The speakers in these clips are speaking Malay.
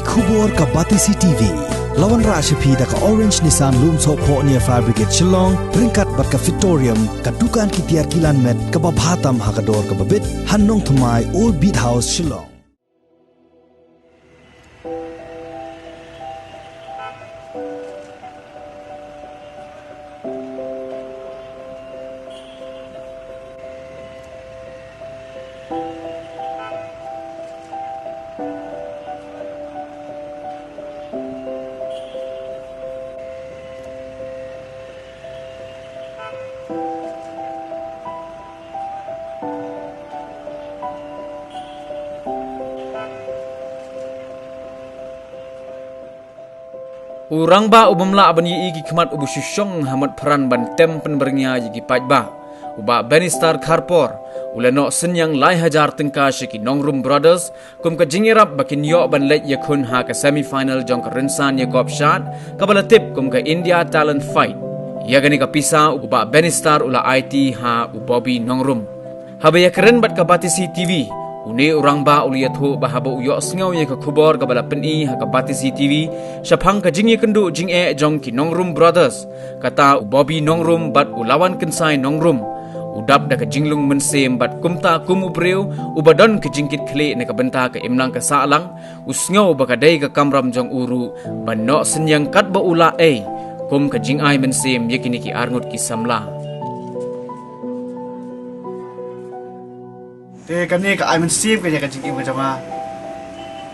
Khubor ka Batisi TV. Lawan Rashapi da ka Orange Nissan Loom So Po near Fire Brigade Shillong, Ringkat bat ka Victorium, ka Dukan ki Tiar Kilan Met, ka Babhatam Hakador ka Babit, Hannong Thumai Old Beat House Shillong. Urang ba ubamla aban yi igi khmat ubu shushong hamat pran ban tem penbernya yi paj ba uba Benistar Kharpor ulano senyang lai hajar tengka shiki Nongrum Brothers kum ka jingirap bakin yo ban let yakun ha ka semi final jong ka rinsan ye gop shot kabala tip kum ka India Talent Fight ya gani ka pisa uba Benistar ula IT ha u Bobby Nongrum habe ya keren bat ka Batisi TV Uni orang ba uliyat ho bahaba uyo sengaw ye ka khubor ka bala peni ha ka Batisi TV syapang ka jing ye kendu jing jong ki Nongrum Brothers kata Bobby Nongrum bat ulawan kensai Nongrum udap da ka jinglung mensem bat kumta kumu breu ubadon ka jingkit khle ne ka benta ka imlang ka saalang usngaw ba ka dai ka kamram jong uru banno senyang kat ba ula kum ka jing ai mensem ye kini ki arngut ki samla Te kani ka ai men sim ka ka jing ka jama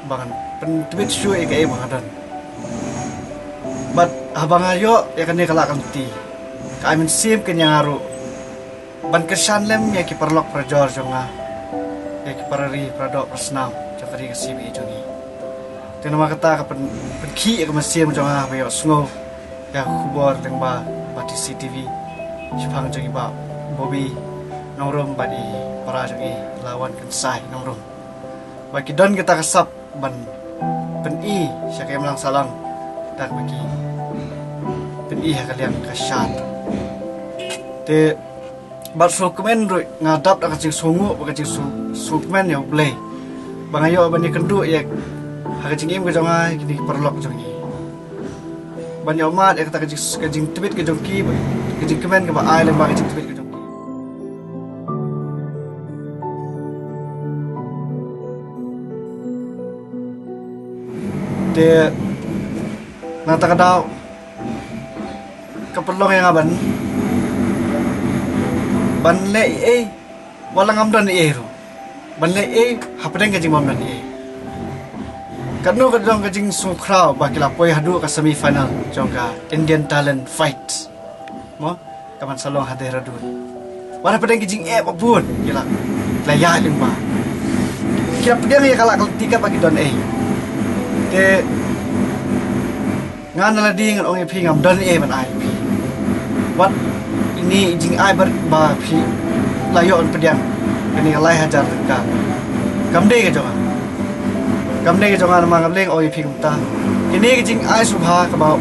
bangan pen tweet show ka bangan but abang ayo ya kani kala kan ti ka ai men sim ka nyaru ban kesan lem ya ki perlok prajor jonga ya ki parari pradok persnam jakari ka sibi jongi te nama kata ka pen ki ka mesim jonga ba yo sngo ya khubor teng ba Batisi TV sipang jongi ba Bobby Nongrum badi para jongi lawan kensai Nongrum bagi don kita kesap ban peni siya melang salang tak bagi peni kalian kasyat te bar sukmen ro ngadap dak cing sungu bagi cing sukmen ya play bangayo bani kendu ya ha cing im ke jongai kini perlok jongi banyo mat ya kata cing tebit ke jongki ke cing kemen ke ba ai lem bagi cing tebit ke jongki de nata kadau keperlong yang aban ban le walang amdan ro ban le hapdeng kajing amdan kadno kadong kajing sukrau bakila poi hadu ka semi final jongka Indian Talent Fight mo kaman salong hade radu wala pedeng kajing apapun gila laya limba kira pedeng ya kala tiga bagi don te ngan la ding ong pi ngam don man ai pi wat ini jing ai ber ba pi layo on pediang ini lai hajar ka kamde ke jonga ma ngam leng ong pi kumta ini jing ai subha ka ba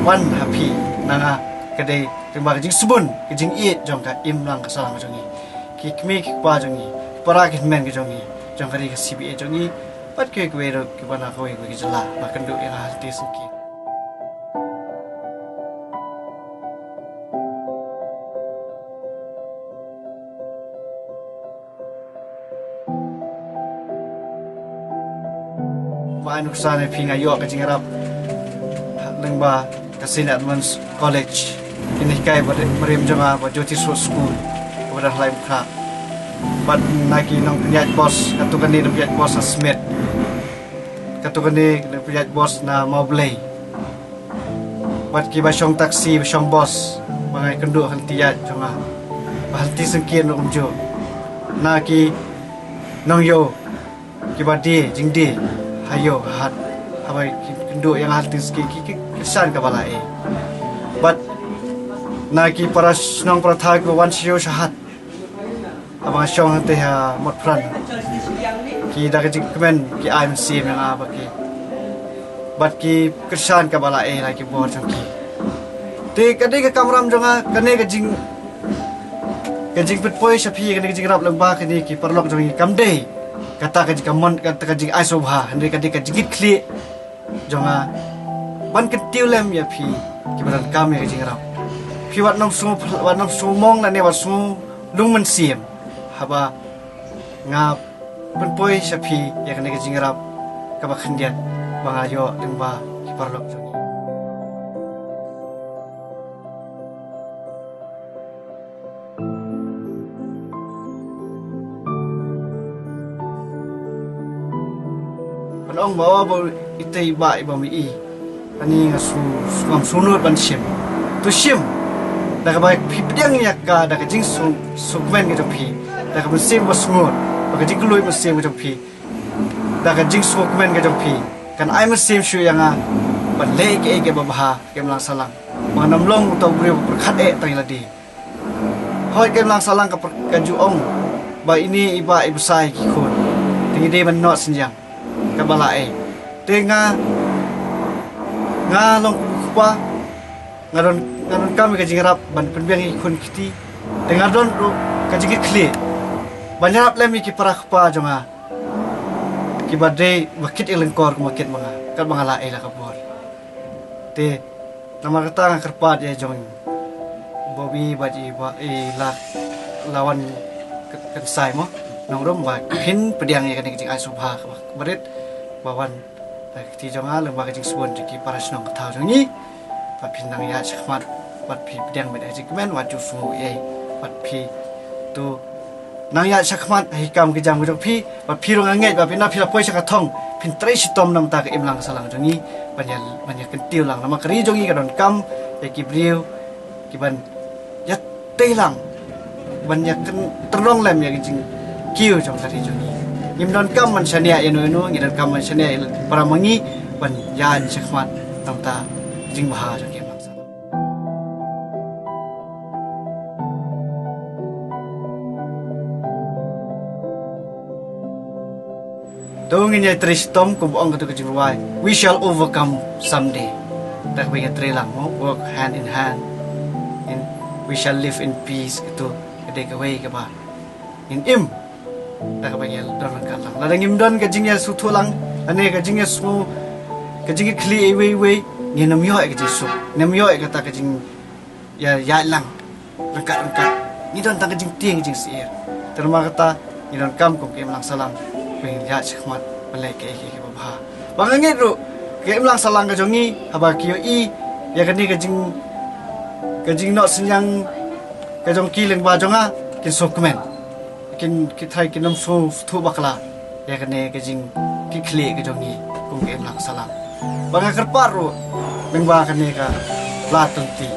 wan happy nanga kade ba jing subun jing jong ka im lang ka salang jongi ki kmi ki pa jongi para ki men ke jongi jong kari ka sibi jongi pat ke ro ke bana ko ke jela bahkan do yang hati suki ba nuksan pinga yo ka jingarap lengba kasin Advance College ini kai berim jama ba Jyoti School pada lain kha bat naki nang penyat bos katukan ni penyat bos Smith katukan ni penyat bos na mau play bat ki basyong taksi basyong bos mangai kendu haltiat jama halti sengkien umjo naki nong yo ki badi jingdi hayo hat abai kendu yang halti ski ki kesan ka bala bat naki para nong pratha ko wan sio shahat abang syong hante ha mot pran ki da kajik kemen ki aim sim yang apa ki bat ki kesan ka bala lagi bor jong ki te kade ka kamram jonga kane kajing pet poi sapi kane kajing rap lembah kane ki perlok jong ki kamde kata kajing kamon kata kajing ai sobha hande kade kajing kli jonga ban ketiu lem ya phi ki baran kam ya jingrap phi wat nam su mong na ne wat su lung man sim haba nga pen poi sha phi ya kan ke jingrap ka ba khandiat bang ayo lengba ki parlok jongi ông bawa bawa itu iba mi ani ngasu ngam sunut ban sim tu sim dah ka baik pipdiang yakka dah ka jing sukmen ke topi dah ka sim basngut dah ka jing lui sim ke topi dah ka jing sukmen ke topi kan ai sim shu yang ban le ke babha ke lang salang manam long tau bri perkhat tai ladi hoi ke lang salang ka ju ong ba ini iba ibsai ki khon tingi de ban not senjang kabalai tenga ngalong kupa ngaron kami ka jingrap ban penbiang ikun kiti tenga don ru ka jingi kli banyak lemi ki para kupa jonga ki badai wakit ilengkor kumakit mga kan mga lae la kabor te nama kata ngarpat ya jong bobi baji ba lawan kan sai mo nong rom ba pin pediang ya kan jing asubha barit bawan ti jonga leng ba jing suon ki parasnong ka thau ni pa pin nang ya chakmat pat phi pediang me jing men wa ju fu ye pat phi tu nang ya chakmat hi kam ki jam jong phi pat phi rong anget ba pin na phi la poi chaka thong pin tre sitom nam ta ka im lang salang jong ni banyak kentil lang nama kri jong ka don kam ya ki briu ki ban ya telang banyak terong lem ya jing kiu jong kari jong ni Imdan kam man shania inu ngidan kam man shania para mangi ban yan chakmat tamta jing baha jong kem langsa Dongin ya tristom ko buang katu kajing ruai we shall overcome someday tak bagi trelang mo work hand in hand and we shall live in peace itu gede kawai ke ba in dah kebanyakan don kalang. Ladang imdan kajingnya sutulang, ane kajingnya semua kajingnya kli ewe ni namyo kajing sup, namyo kata kajing ya lang, rengkat. Ni don tang kajing tiang kajing siir. Terima kata ni don kam kong kem lang salang, pengen ya chakmat balai ke babha. Bangangit ru kem lang salang kajongi haba kiyo ya kani kajing not senyang kajong kileng bajonga kin sokmen. Kita kinam so tu bakla ya kene kejing kikli ke jongi kung ke lang salam banga kerparu bengba kene ka latun ti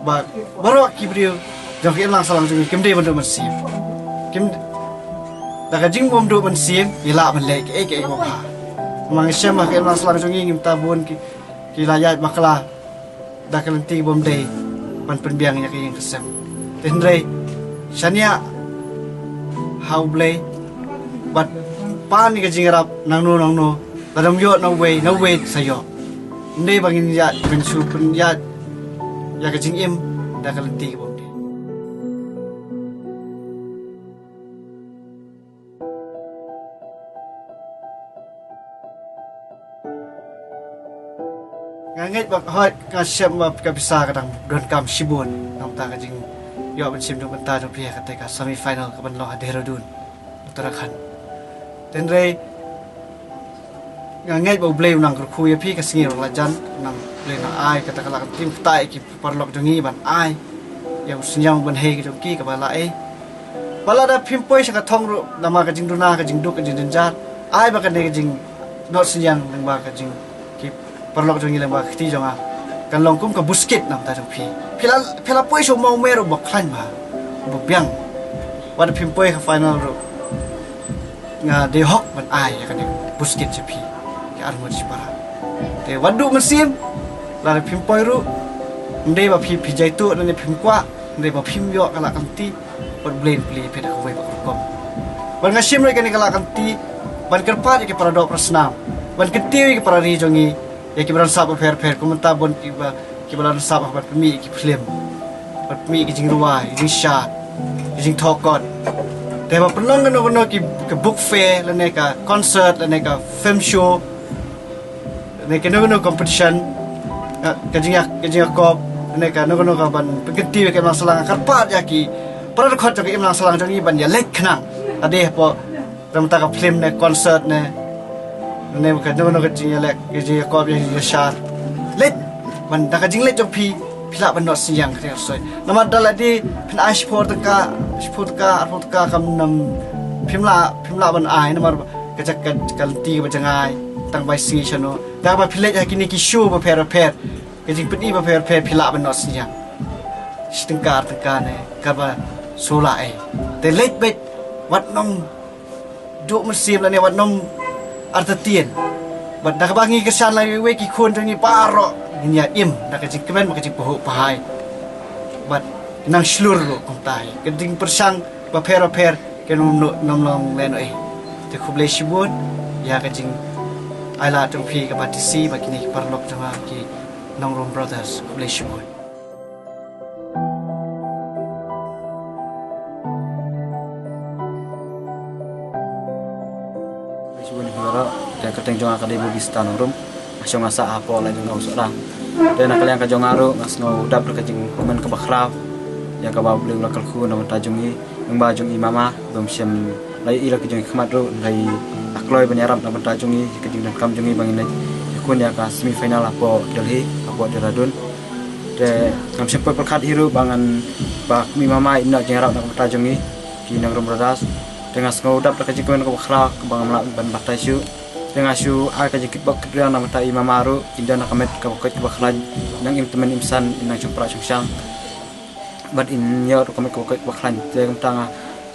ba baro kibriu jong ke lang salam jongi kimde bandu masif kim da kajing bom do masif ila man le ke mo ha mang syama ke lang salam jongi ngim tabun ki layat bakla da kalenti bom dei ban penbiang nya ke yang kesem tendre shania how play but pan ni kajing rap nang no ladam yo no way sayo ndai bangin ya ben su pun ya kajing im da kalenti bom de nganget bak hot ka syam bab ka bisa kadang don kam sibun nam ta kajing yo ben sim do benta do pia kata semi final ka ban lo Dehradun Uttarakhand tenre ngangai bo blay nang khu ya phi ka singi rong lajan nang blay na ai kata kala tim tai ki parlok jongi ban ai ya sinyang ban he ki ki ka bala bala da phim poi sa ka thong ru nama ka jing duna ka jing duk ka jing jar ai ba ka ne ka jing not sinyang nang ba ka jing ki parlok jongi lang ba khti jonga kan long kum ka busket nam ta jong phi phela poi so mau mero bak khan ba bu biang wad phim poi ka final ro nga de hok ban ai ya kan busket che phi ki armor chi para te wadu mesim la phim poi ru ndai ba phi jai tu ne phim kwa ndai ba phim yo kala kan ti ban blend pli phe da ko vai ba kom ban nga sim re kan kala kan ti ban kerpa ke para do prasnam ban ketiwi ke para ri jongi ya ki beran sab fer kumenta bon ki beran sab bat mi ki film bat mi ki jing ruai jing shot jing thokot te ba penong no ki book fair la ne ka concert la ne ka film show ne keno competition kajinga kop ne ka no ka ban pegeti ke masalah karpat ya ki para khot ke imlang salang jang i ban ya lek khna ade po ramta ka film ne concert ne ka no ka jinga lek ke kop ya shar let ban da ka jing let jong pila ban no siang ke soi nama daladi pin ai sport ka kam nam phimla ban ai namar ka jak kal ti ba jangai tang bai si chano da ba phile ya kini ki show ba per ke jing pini ba per pila ban no siang stingkar ne ka ba sola ai te let bet wat nom du musim la ne wat nom artatien bat da ka bangi kesan la we ki khon tang ni paro nya im da ka jing kemen ka jing poho pahai bat nang slur lo kong tai ke ding persang ba per ke nom long len ai te khuble shibun ya ka jing ai la tong phi ka batisi ba kini parlok jama ki Nongrum Brothers khuble shibun dan keteng jong akade bu bistan rum asyong asa apo la jong usra dan akal yang kajong aru ngas ngau dap ka jing komen ke bakraf yang ka babu le lakal khu na tajungi yang bajung imama dom syam lai ila ke jong khmat ru lai akloi banyaram na tajungi ke jing dan kam jungi bangin lai kun ya ka semi final apo Delhi apo Deradun de kam syam perkat hiru bangan ba imama inna jing arab na tajungi ki Nongrum Brothers dengan ngau dap ka jing komen ke bakraf bang mala ban batai syu dengan syu ai ka jikit bak kedriang na mata imamaru indan kamet ka bakit baklan nang teman imsan inang cumpra cungsang bat in yor kamet ka bakit baklan te tanga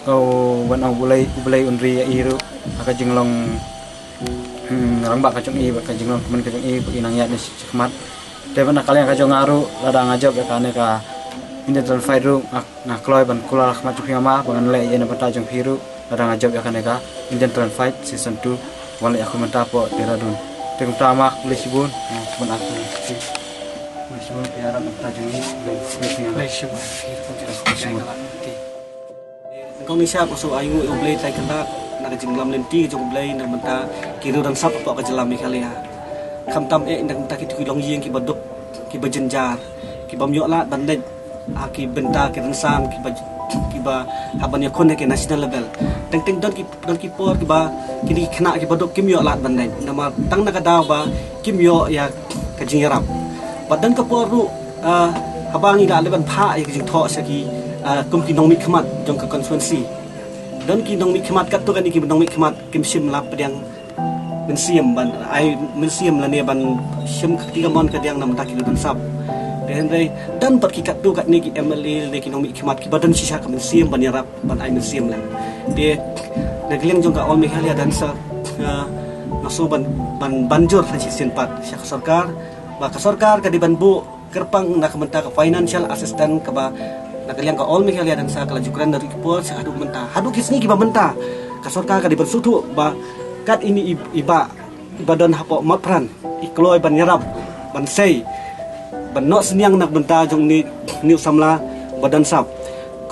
kau wan au bulai unri iru aka jinglong rambak ka chung i ka jinglong teman ka chung i inang ya ni khmat te ban kalian ka jong aru lada ngajab ka ne ka indan fairu ngakloi ban kula khmat chung ma bangan le yen bata jong hiru lada ngajab ka ne ka indan fight season 2 wala aku minta po Deradun teng tama lisibun pun aku lisibun piara minta jungi kong ni siap so ayu oblay tai kanda na jinglam lenti jong oblay na menta kiru dan sap po ka jalam mikalia kham tam e ndak ta ki tu long yeng ki baduk ki bajenjar ki bamyo la bandet aki benta ki rensan ki ba haban ya khone ke national level teng don ki por ki ba kini khna ki badok kim yo lat bandai nama tang na ka daw ba kim yo ya ka jingrap badan ka por ru habangi ga leban pha ya ki tho sa ki kum ki nongmi khmat jong ka constituency don ki nongmi khmat kat to kan ki nongmi khmat kim sim la pedang men siam ban ai men siam la ne ban sim ka tiga mon ka diang nam ta ki dan sap dan pat ki kat tu kat ni ki MLA le ki nongmi khmat ki badan sisa ka men siam ban yarap ban ai men siam la de nagliang jong ka all Meghalaya dan sa maso banjur sa sinpat sa sarkar ba ka sarkar ka di banbu kerpang na kamenta ka financial assistant ka ba nagliang ka all Meghalaya dan sa kalajukuran dari po sa adu menta hadu kisni ki ba menta ka sarkar ka di bansutu ba kat ini ibadan hapo mapran ikloy ban yarap ban sei ban no seniang nak benta jong ni samla badan sap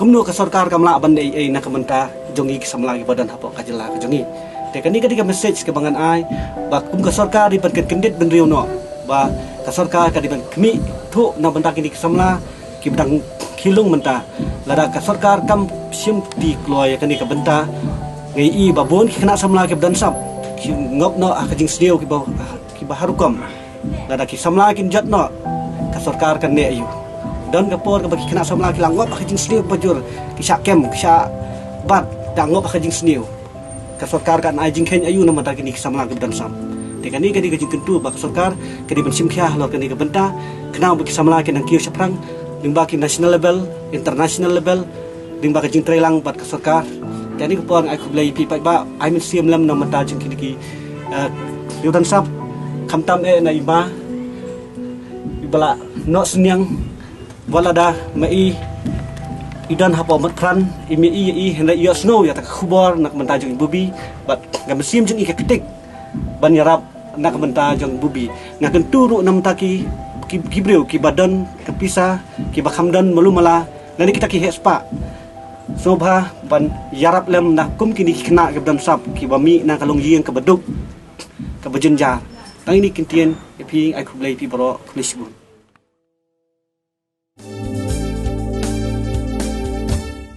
kumno ka sarkar kamla ban ai na kamenta jongi samla gi badan hapo kajela ka jongi te kani ka message ke bangan ai ba kum ka sarkar di perket kendit ben rio no ba ka sarkar ka di ban kmi thu na banta kini samla ki bang khilung menta lada ka sarkar kam sim ti kloy kani ka benta ngai i babon ki kena samla ke badan sap ki ngop no ka jing sneu ki ba harukom lada ki samla kin jat no ka sarkar kan ne ayu dan kapor ka bagi kena samla ki langop ka jing sneu pajur ki syakem ki sya bat dangop ka jing sneu ka sarkar kan ai jing khen ayu na mata kini samla ke badan sam de kani kadi ka jing kentu ba ka sarkar kadi ben sim khia lo kani ka benta kena bagi samla ke nang kiu saprang ling ba ki national level international level ling ba ka jing trelang bat ka sarkar kani ka pon ai ku blai pi ba ai min sim lam na mata jing kini ki yu dan sap kham tam e na iba ibala no senyang wala da mai idan hapo matran imi i hendak yo snow ya tak khubor nak mentajung bubi bat ngam sim jeng ika ketik ban yarap nak mentajung bubi ngaken turu nam taki kibreu ki badan kepisa ki bakhamdan malumala ngani kita ki hespa sobha ban yarap lem nak kum kini kena ke dan sap ki bami na kalong yeng ke beduk ke bejenjar tang ini kintian pi ai ku blai pi bro klisbun